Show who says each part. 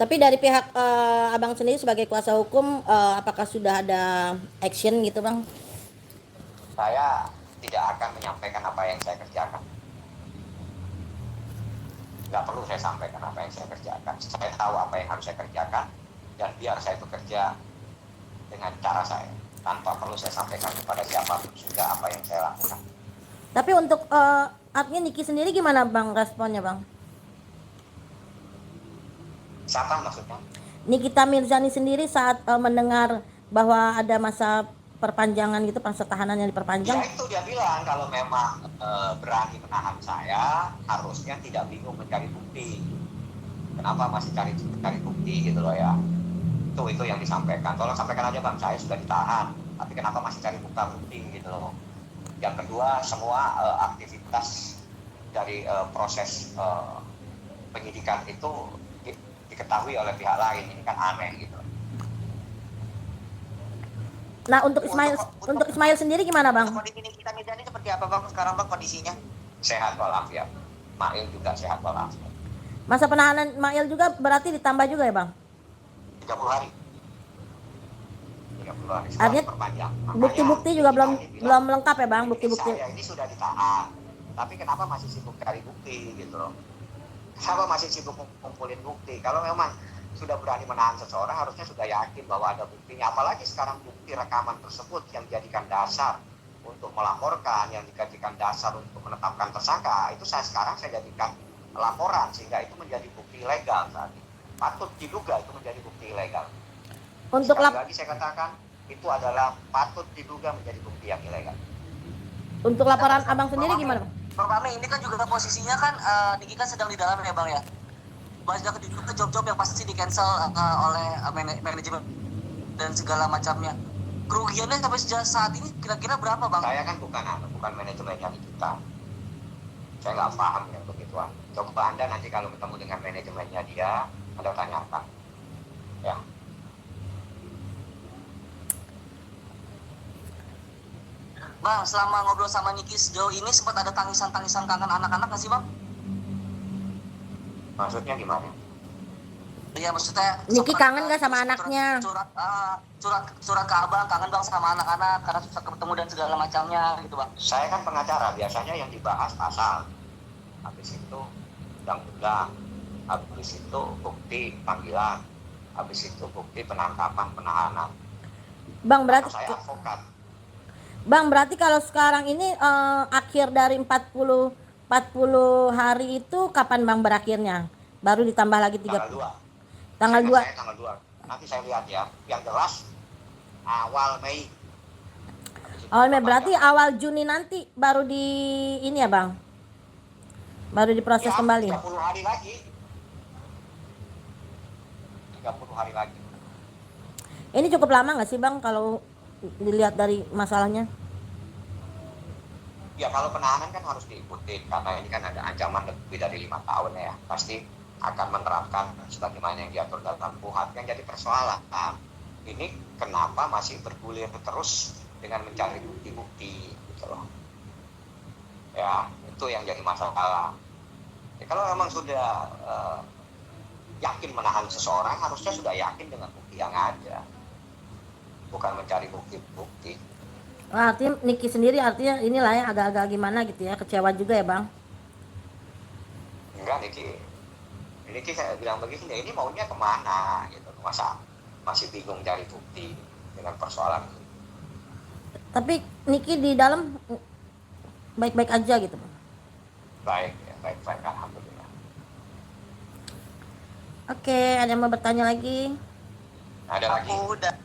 Speaker 1: Tapi dari pihak abang sendiri sebagai kuasa hukum, apakah sudah ada action gitu bang?
Speaker 2: Saya tidak akan menyampaikan apa yang saya kerjakan. Nggak perlu saya sampaikan apa yang saya kerjakan. Saya tahu apa yang harus saya kerjakan, dan biar saya bekerja dengan cara saya, tanpa perlu saya sampaikan kepada siapapun juga apa yang saya lakukan.
Speaker 1: Tapi untuk artinya Niki sendiri gimana bang responnya bang?
Speaker 2: Siapa maksudnya?
Speaker 1: Nikita Mirzani sendiri saat mendengar bahwa ada masa perpanjangan gitu, masa tahanan yang diperpanjang.
Speaker 2: Ya itu dia bilang kalau memang berani menahan saya, harusnya tidak bingung mencari bukti. Kenapa masih cari bukti gitu loh ya? Itu yang disampaikan. Tolong sampaikan aja bang, saya sudah ditahan, tapi kenapa masih cari bukti gitu loh. Yang kedua, semua aktivitas dari proses penyidikan itu diketahui oleh pihak lain. Ini kan aneh gitu.
Speaker 1: Nah untuk Ismail sendiri gimana bang?
Speaker 3: Untuk kondisi Nikita Mirzani seperti apa bang sekarang bang kondisinya?
Speaker 2: Sehat walafiat. Mail juga sehat walafiat.
Speaker 1: Masa penahanan Mail juga berarti ditambah juga ya bang?
Speaker 2: 30 hari. 30 hari.
Speaker 1: Artinya bukti-bukti juga belum lengkap ya bang, bukti-bukti.
Speaker 2: Saya ini sudah ditahan, tapi kenapa masih sibuk cari bukti gitu loh? Kenapa masih sibuk ngumpulin bukti? Kalau memang sudah berani menahan seseorang, harusnya sudah yakin bahwa ada buktinya. Apalagi sekarang bukti rekaman tersebut yang dijadikan dasar untuk melaporkan, yang dijadikan dasar untuk menetapkan tersangka, itu saya jadikan laporan, sehingga itu menjadi bukti legal saat ini. Patut diduga itu menjadi bukti ilegal.
Speaker 1: Untuk
Speaker 2: sekali lagi saya katakan, itu adalah patut diduga menjadi bukti yang ilegal.
Speaker 1: Untuk laporan abang sendiri gimana bang?
Speaker 3: Bang Fahmi, ini kan juga posisinya kan Niki kan sedang di dalam ya bang ya. Banyak ke job-job yang pasti di cancel oleh manajemen dan segala macamnya. Kerugiannya sampai saat ini kira-kira berapa bang?
Speaker 2: Saya kan bukan manajemennya kita. Saya nggak paham yang begituan. Coba Anda nanti kalau ketemu dengan manajemennya dia, Anda tanyakan. Ya.
Speaker 3: Bang, selama ngobrol sama Niki sejauh ini sempat ada tangisan-tangisan kangen anak-anak nggak sih bang?
Speaker 2: Maksudnya gimana?
Speaker 3: Iya maksudnya
Speaker 1: Niki kangen gak sama anaknya?
Speaker 3: Surat ke abang, kangen bang sama anak-anak karena susah ketemu dan segala macamnya gitu bang.
Speaker 2: Saya kan pengacara, biasanya yang dibahas pasal, habis itu undang-undang, habis itu bukti panggilan, habis itu bukti penangkapan penahanan.
Speaker 1: Bang berarti
Speaker 2: saya advokat.
Speaker 1: Bang berarti kalau sekarang ini akhir dari 40 hari itu kapan bang berakhirnya? Baru ditambah lagi 3
Speaker 2: tanggal 2. Tanggal 2. Nanti saya lihat ya. Yang jelas awal Mei.
Speaker 1: Awal Mei berarti awal Juni nanti baru di ini ya bang? Baru diproses ya, kembali.
Speaker 2: 30 hari lagi. 30 hari lagi.
Speaker 1: Ini cukup lama nggak sih bang kalau dilihat dari masalahnya?
Speaker 2: Ya kalau penahanan kan harus diikuti karena ini kan ada ancaman lebih dari 5 tahun ya. Pasti akan menerapkan sebagaimana yang diatur dalam KUHP. Yang jadi persoalan ini kenapa masih bergulir terus dengan mencari bukti-bukti gitu loh. Ya itu yang jadi masalah. Ya, kalau memang sudah yakin menahan seseorang, harusnya sudah yakin dengan bukti yang ada, bukan mencari bukti-bukti.
Speaker 1: Nah, artinya Niki sendiri artinya inilah ya agak-agak gimana gitu ya, kecewa juga ya bang?
Speaker 2: Enggak Niki saya bilang begini, ini maunya kemana gitu, masa masih bingung cari bukti dengan persoalan ini.
Speaker 1: Tapi Niki di dalam baik-baik aja gitu bang?
Speaker 2: Baik alhamdulillah.
Speaker 1: Oke, ada yang mau bertanya lagi?
Speaker 2: Ada lagi?
Speaker 3: Udah.